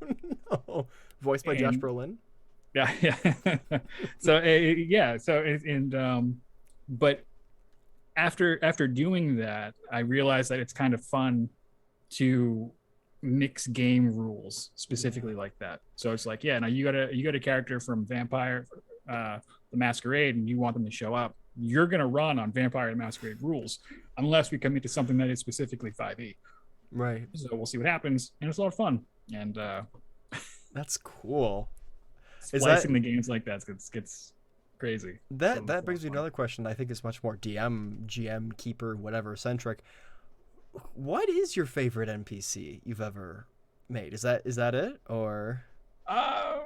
no! Voiced by Josh Brolin. Yeah, yeah. So yeah, but after doing that, I realized that it's kind of fun to mix game rules specifically like that. So it's like, yeah, now you got a character from Vampire the Masquerade and you want them to show up. You're gonna run on Vampire the Masquerade rules unless we commit to something that is specifically 5e. Right. So we'll see what happens, and it's a lot of fun. And that's cool. Splicing the games like that gets crazy. That brings me to another question I think is much more DM, GM, keeper, whatever centric. what is your favorite NPC you've ever made? Is that it or? Uh,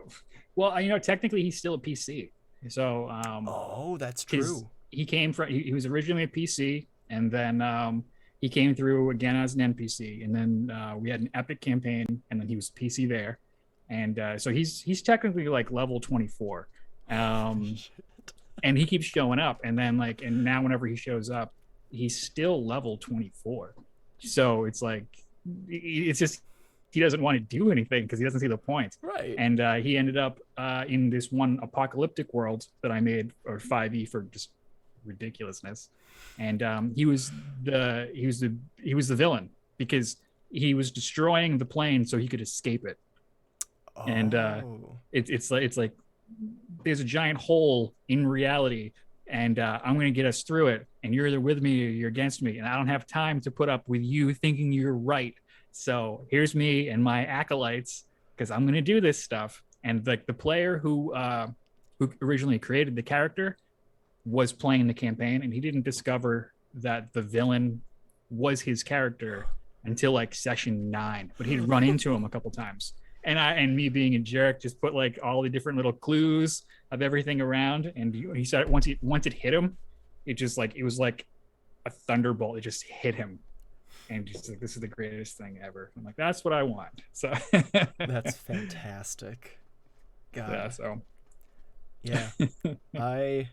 well, technically he's still a PC. So Oh, that's his true. he came from he was originally a PC, and then he came through again as an NPC, and then we had an epic campaign, and then he was PC there, and so he's technically like level 24, um, and he keeps showing up, and then and now whenever he shows up, he's still level 24. So it's like it's just he doesn't want to do anything because he doesn't see the point. Right. And he ended up in this one apocalyptic world that I made, or 5e for just ridiculousness. And he was the villain because he was destroying the plane so he could escape it. And Oh. it's like there's a giant hole in reality, and I'm going to get us through it, and you're either with me or you're against me, and I don't have time to put up with you thinking you're right. So here's me and my acolytes, because I'm going to do this stuff. And like the player who originally created the character was playing the campaign, and he didn't discover that the villain was his character until like session 9, but he'd run into him a couple times. And me being a jerk just put like all the different little clues of everything around, and he said once it hit him, it was like a thunderbolt. It just hit him, and just like, this is the greatest thing ever. I'm like, that's what I want. So That's fantastic. God. yeah. So Yeah. I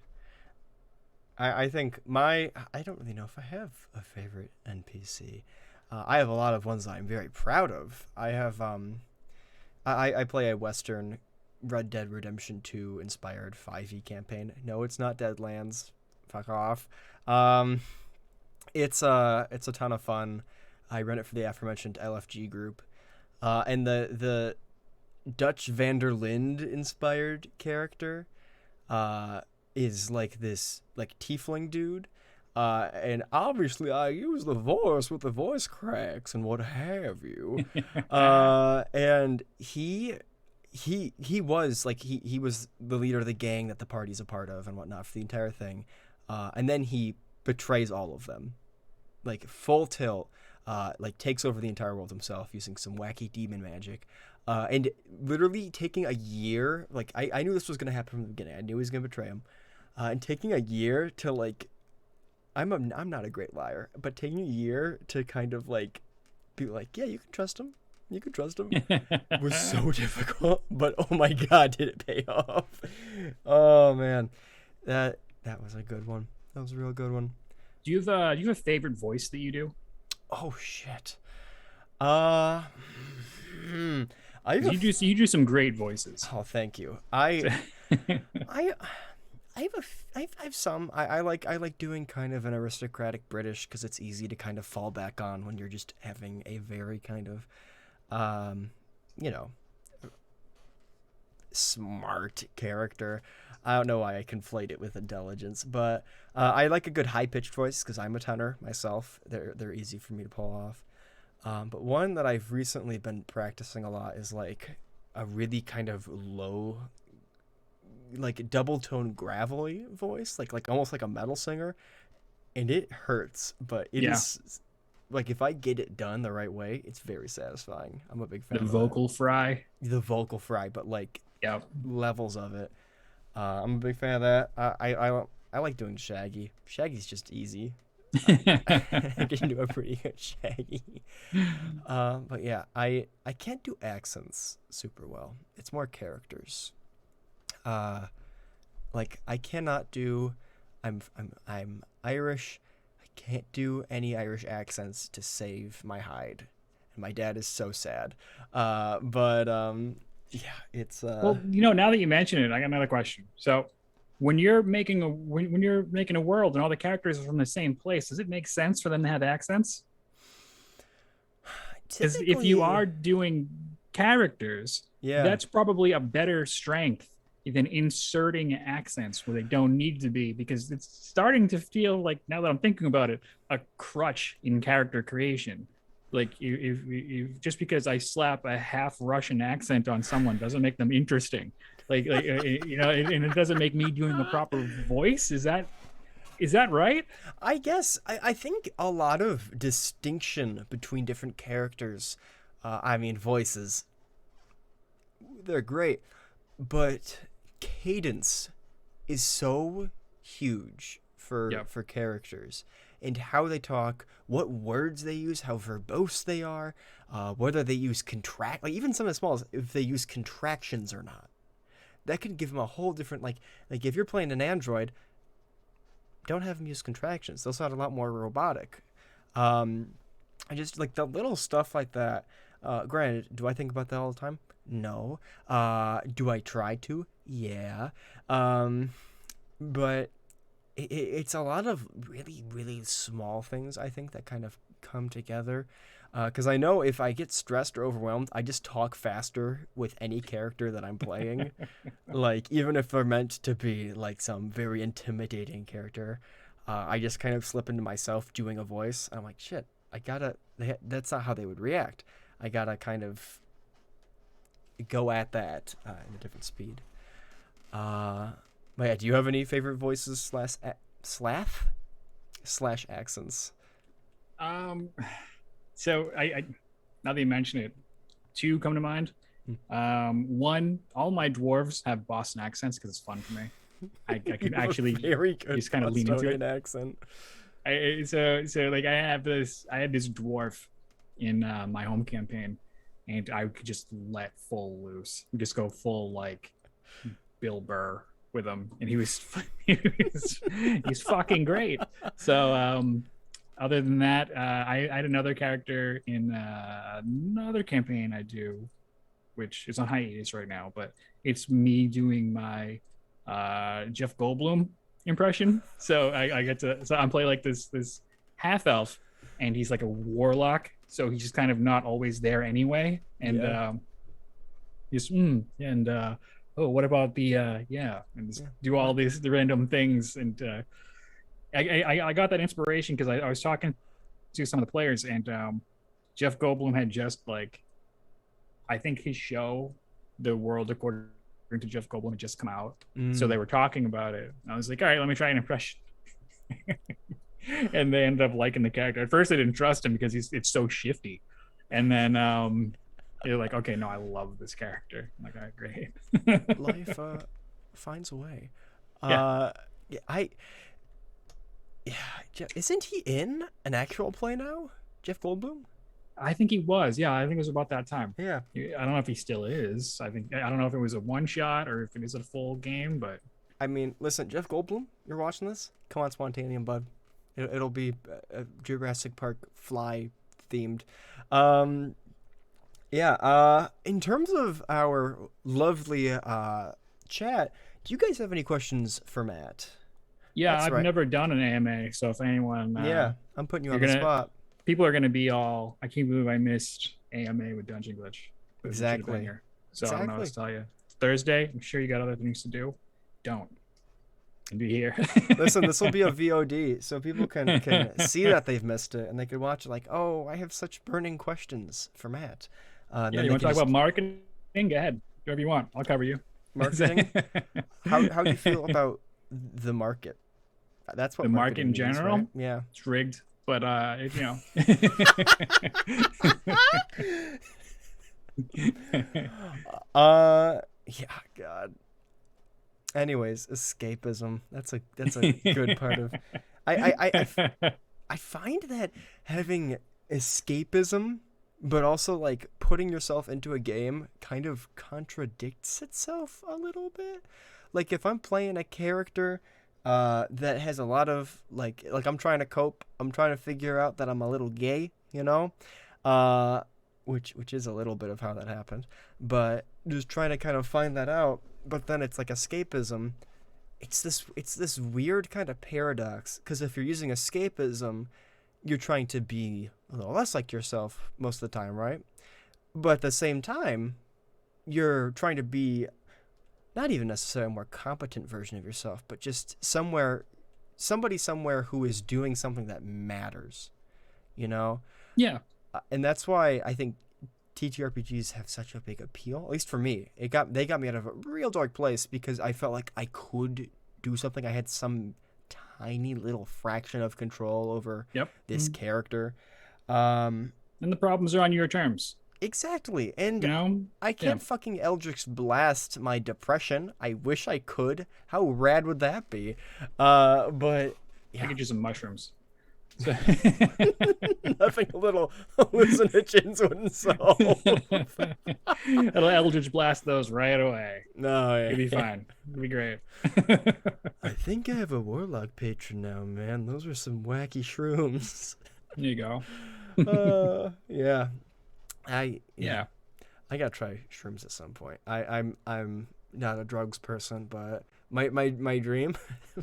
I think I don't really know if I have a favorite NPC. I have a lot of ones that I'm very proud of. I have I play a Western Red Dead Redemption 2 inspired 5e campaign. No, it's not Deadlands. Fuck off. It's a ton of fun. I run it for the aforementioned LFG group. And the Dutch van der Linde inspired character is like this like tiefling dude. And obviously I use the voice with the voice cracks and what have you. And he was like he was the leader of the gang that the party's a part of and whatnot for the entire thing. And then he betrays all of them. Like full tilt, like takes over the entire world himself using some wacky demon magic. And literally taking a year, like I knew this was gonna happen from the beginning. I knew he was gonna betray him. And taking a year to like I'm not a great liar, but taking a year to kind of like be like, yeah, you can trust him. You can trust him. Was so difficult, but oh my god, did it pay off? Oh man, that was a good one. That was a real good one. Do you have a favorite voice that you do? Oh shit. Uh, You do some great voices. Oh, thank you. I have some. I like doing kind of an aristocratic British because it's easy to kind of fall back on when you're just having a very kind of, you know, smart character. I don't know why I conflate it with intelligence, but I like a good high pitched voice because I'm a tenor myself. They're easy for me to pull off. But one that I've recently been practicing a lot is like a really kind of low, like double tone gravelly voice, like almost like a metal singer, and it hurts, but it is like if I get it done the right way, it's very satisfying. I'm a big fan The of vocal fry. the vocal fry, but like Yeah. levels of it. I'm a big fan of that. I like doing Shaggy. Shaggy's just easy. I can do a pretty good Shaggy. But yeah, I can't do accents super well. It's more characters. Like I cannot do. I'm Irish. I can't do any Irish accents to save my hide, and my dad is so sad. But yeah, it's Well, now that you mention it, I got another question. So, when you're making a world and all the characters are from the same place, does it make sense for them to have accents? Because if you are doing characters, yeah, that's probably a better strength than inserting accents where they don't need to be, because it's starting to feel like, now that I'm thinking about it, a crutch in character creation. Like if just because I slap a half Russian accent on someone doesn't make them interesting. And it doesn't make me doing the proper voice. Is Is that right? I guess I think a lot of distinction between different characters, I mean voices, they're great, but cadence is so huge Yep. for characters and how they talk, what words they use, how verbose they are, whether they use like even some of the smalls, if they use contractions or not. That could give them a whole different like if you're playing an android, don't have them use contractions. They'll sound a lot more robotic. Um, I just like the little stuff like that. Granted, do I think about that all the time? No. Do I try to? Yeah. Um, but it's a lot of really, really small things, I think, that kind of come together. Because I know if I get stressed or overwhelmed, I just talk faster with any character that I'm playing. Like, even if they're meant to be, like, some very intimidating character, I just kind of slip into myself doing a voice. And I'm like, shit, that's not how they would react. I gotta kind of go at that in a different speed. Uh, but yeah, do you have any favorite voices slash accents? Um, so I now that you mention it, two come to mind. One, all my dwarves have Boston accents because it's fun for me. I can actually very good just kind of lean into it. accent. So like I had this dwarf in my home campaign, and I could just let full loose, just go full like Bill Burr with him, and he's fucking great. So other than that, I had another character in another campaign I do, which is on hiatus right now, but it's me doing my Jeff Goldblum impression. So I get to I'm playing like this half elf, and he's like a warlock, so he's just kind of not always there anyway, and just and oh, what about the and just do all these the random things, and I got that inspiration because I was talking to some of the players, and Jeff Goldblum had just like, I think his show, The World According to Jeff Goldblum, had just come out, so they were talking about it. I was like, all right, let me try an impression. And they ended up liking the character. At first, I didn't trust him because it's so shifty, and then they're like, okay, no, I love this character. I'm like, all right, great. Life finds a way. Yeah. Isn't he in an actual play now, Jeff Goldblum? I think he was. Yeah, I think it was about that time. Yeah. I don't know if he still is. I don't know if it was a one shot or if it is a full game, but I mean, listen, Jeff Goldblum, you're watching this? Come on, Spontaneum, bud. It'll be Jurassic Park fly themed. In terms of our lovely chat, do you guys have any questions for Matt? Yeah, I've never done an AMA, so if anyone, I'm putting you on the spot. People are gonna be all, I can't believe I missed AMA with Dungeon Glitch. Exactly. So I don't know what to tell you. It's Thursday. I'm sure you got other things to do. Don't. And be here. Listen, this will be a VOD, so people can see that they've missed it, and they can watch like, oh, I have such burning questions for Matt. You want to talk about marketing? Go ahead. Do whatever you want. I'll cover you. Marketing? How do you feel about the market? That's what the market in general. Right? Yeah, it's rigged, but you know. Yeah, God. Anyways, escapism. That's a good part of. I find that having escapism, but also like putting yourself into a game, kind of contradicts itself a little bit. Like if I'm playing a character that has a lot of like I'm trying to cope, I'm trying to figure out that I'm a little gay, you know, which is a little bit of how that happened, but just trying to kind of find that out. But then it's like escapism. It's this weird kind of paradox, because if you're using escapism, you're trying to be a little less like yourself most of the time, right? But at the same time, you're trying to be not even necessarily a more competent version of yourself, but just somebody somewhere who is doing something that matters, you know? Yeah. And that's why I think TTRPGs have such a big appeal. At least for me, they got me out of a real dark place because I felt like I could do something. I had some tiny little fraction of control over Yep. this character. Um, And the problems are on your terms. exactly. And You know? I Yeah. can't fucking Eldritch Blast my depression. I wish I could. How rad would that be? But I yeah, get you some mushrooms. So nothing a little hallucinogens wouldn't solve. it'll Eldritch blast those right away. No, You'll be yeah. fine. It'll be great. I think I have a warlock patron now, man. Those were some wacky shrooms. There you go. Yeah. Yeah. Yeah. I gotta try shrooms at some point. I'm not a drugs person, but my dream,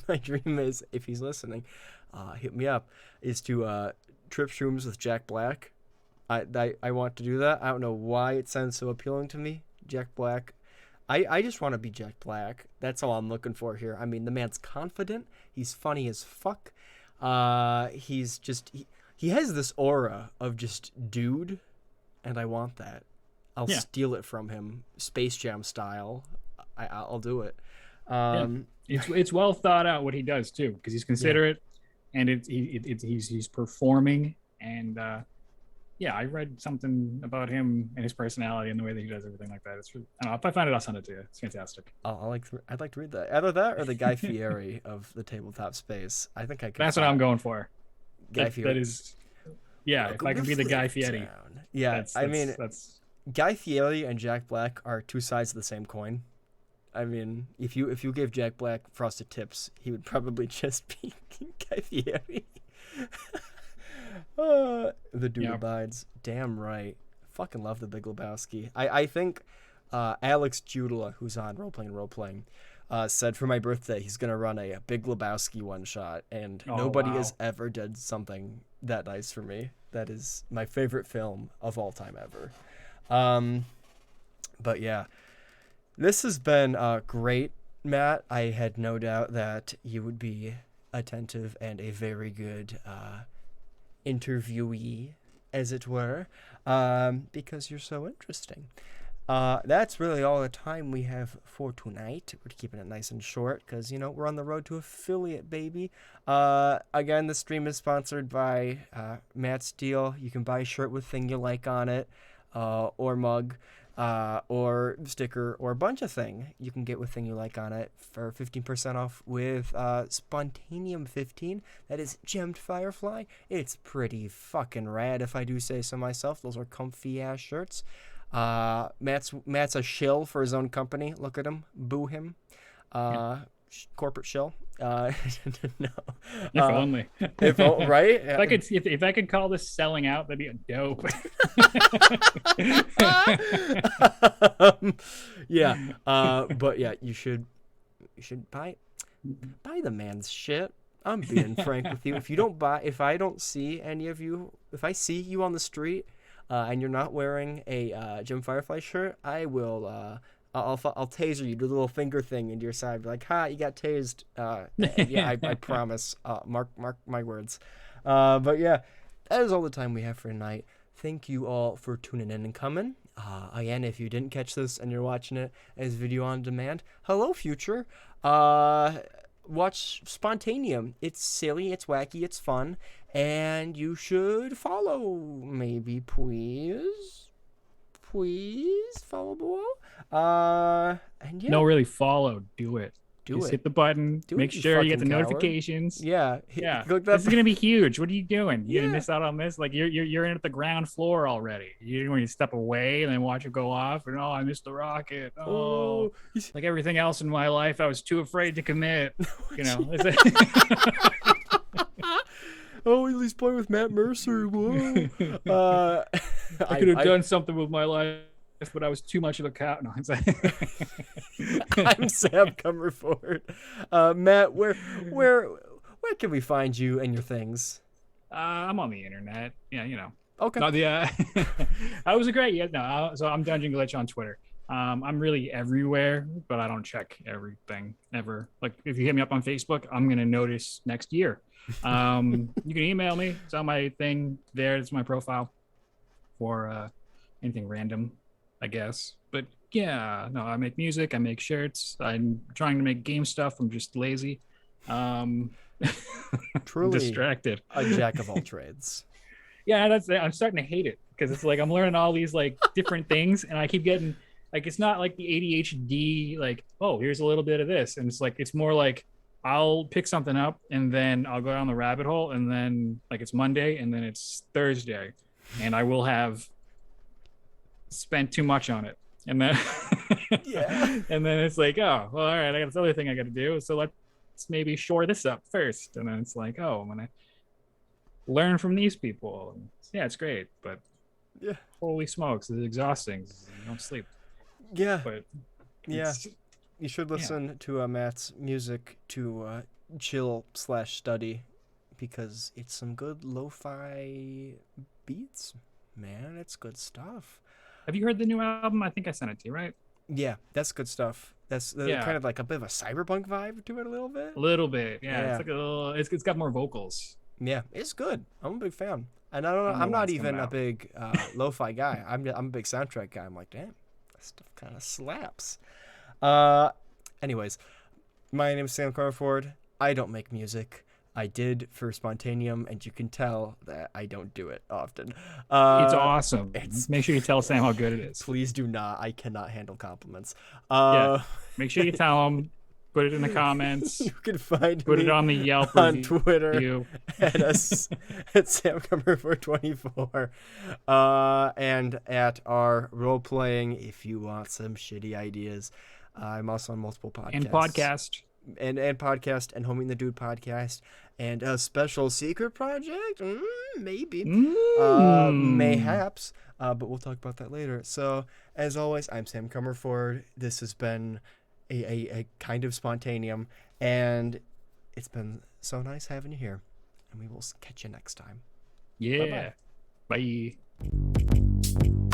my dream is, if he's listening, hit me up, is to trip shrooms with Jack Black. I want to do that. I don't know why it sounds so appealing to me. Jack Black. I just want to be Jack Black. That's all I'm looking for here. I mean, the man's confident. He's funny as fuck. He's just he has this aura of just dude, and I want that. I'll steal it from him, Space Jam style. I'll do it. It's well thought out what he does too, because he's considerate, and he's performing, and I read something about him and his personality and the way that he does everything like that. It's really, I don't know, if I find it, I'll send it to you. It's fantastic. I'd like to read that. Either that or the Guy Fieri of the tabletop space. I think I could. That's what I'm going for. Guy Fieri. That is, if I can be the Guy Fieri. Yeah, that's Guy Fieri and Jack Black are two sides of the same coin. I mean, if you gave Jack Black frosted tips, he would probably just be Guy Fieri. The dude abides. Damn right. Fucking love the Big Lebowski. I think Alex Judula, who's on Role Playing, said for my birthday he's gonna run a Big Lebowski one shot, and nobody has ever did something that nice for me. That is my favorite film of all time ever. But yeah, this has been great, Matt. I had no doubt that you would be attentive and a very good interviewee, as it were, because you're so interesting. That's really all the time we have for tonight. We're keeping it nice and short because, we're on the road to affiliate, baby. Again, the stream is sponsored by Matt Steele. You can buy a shirt with thing you like on it, or mug, or sticker, or a bunch of thing you can get with thing you like on it for 15% off with Spontaneum 15. That is Gemmed Firefly. It's pretty fucking rad, if I do say so myself. Those are comfy ass shirts. Matt's a shill for his own company. Look at him, boo him. Corporate shill. No. If only. Right? If I could call this selling out, that'd be dope. But yeah, you should buy the man's shit. I'm being frank with you. If I don't see any of you, if I see you on the street, and you're not wearing a Jim Firefly shirt, I will. I'll taser you. Do the little finger thing into your side. Be like, "Ha! You got tased." I promise. Mark my words. But yeah, that is all the time we have for tonight. Thank you all for tuning in and coming. Again, if you didn't catch this and you're watching it as video on demand, hello, future. Watch Spontaneum. It's silly, it's wacky, it's fun, and you should follow. Maybe, please follow below. And yeah. No, really follow. Do it. Just hit the button. Make sure you get the notifications. Yeah. This is gonna be huge. What are you doing? You didn't miss out on this. Like you're in at the ground floor already. You when you step away and then watch it go off. And I missed the rocket. Like everything else in my life, I was too afraid to commit. He's playing with Matt Mercer. Whoa. I could have done something with my life, but I was too much of a cat. No, I'm Sam Comerford. Matt, where can we find you and your things? I'm on the internet. Yeah, Okay. No, I was great. Yeah, no. So I'm Dungeon Glitch on Twitter. I'm really everywhere, but I don't check everything ever. Like if you hit me up on Facebook, I'm gonna notice next year. You can email me. It's on my thing there. It's my profile for anything random, I guess. But yeah, no, I make music. I make shirts. I'm trying to make game stuff. I'm just lazy. I'm Truly distracted. a jack of all trades. Yeah, I'm starting to hate it because it's like I'm learning all these like different things, and I keep getting like it's not like the ADHD like, oh, here's a little bit of this, and it's like it's more like I'll pick something up and then I'll go down the rabbit hole, and then like it's Monday and then it's Thursday, and I will have spent too much on it, and then Yeah. and then it's like, oh, well, all right, I got this other thing I got to do, so let's maybe shore this up first, and then it's like, oh, I'm gonna learn from these people. Yeah, it's great, but Yeah. holy smokes, it's exhausting. You don't sleep, Yeah. but Yeah. You should yeah. listen to Matt's music to chill/study because it's some good lo-fi beats, man. It's good stuff. Have you heard the new album? I think I sent it to you, right? Yeah, that's good stuff. That's Yeah, kind of like a bit of a cyberpunk vibe to it a little bit. a little bit. Yeah, Yeah. it's like a little. It's got more vocals. Yeah, it's good. I'm a big fan. And I don't know, I don't know I'm when not it's coming even a out. big lo-fi guy. I'm a big soundtrack guy. I'm like, damn, that stuff kind of slaps. Anyways, my name is Sam Carford. I don't make music. I did for Spontaneum, and you can tell that I don't do it often. It's awesome. it's- Make sure you tell Sam how good it is. Please do not. I cannot handle compliments. Yeah. Make sure you tell him. Put it in the comments. You can find Put me it on the Yelp on review. Twitter at us at SamCumber424 and at our role playing if you want some shitty ideas. I'm also on multiple podcasts And podcast. and podcast and Homie and the Dude podcast and a special secret project, maybe, mayhaps, but we'll talk about that later. So as always, I'm Sam Comerford. This has been a kind of Spontaneum, and it's been so nice having you here, and we will catch you next time. Yeah. Bye-bye. Bye.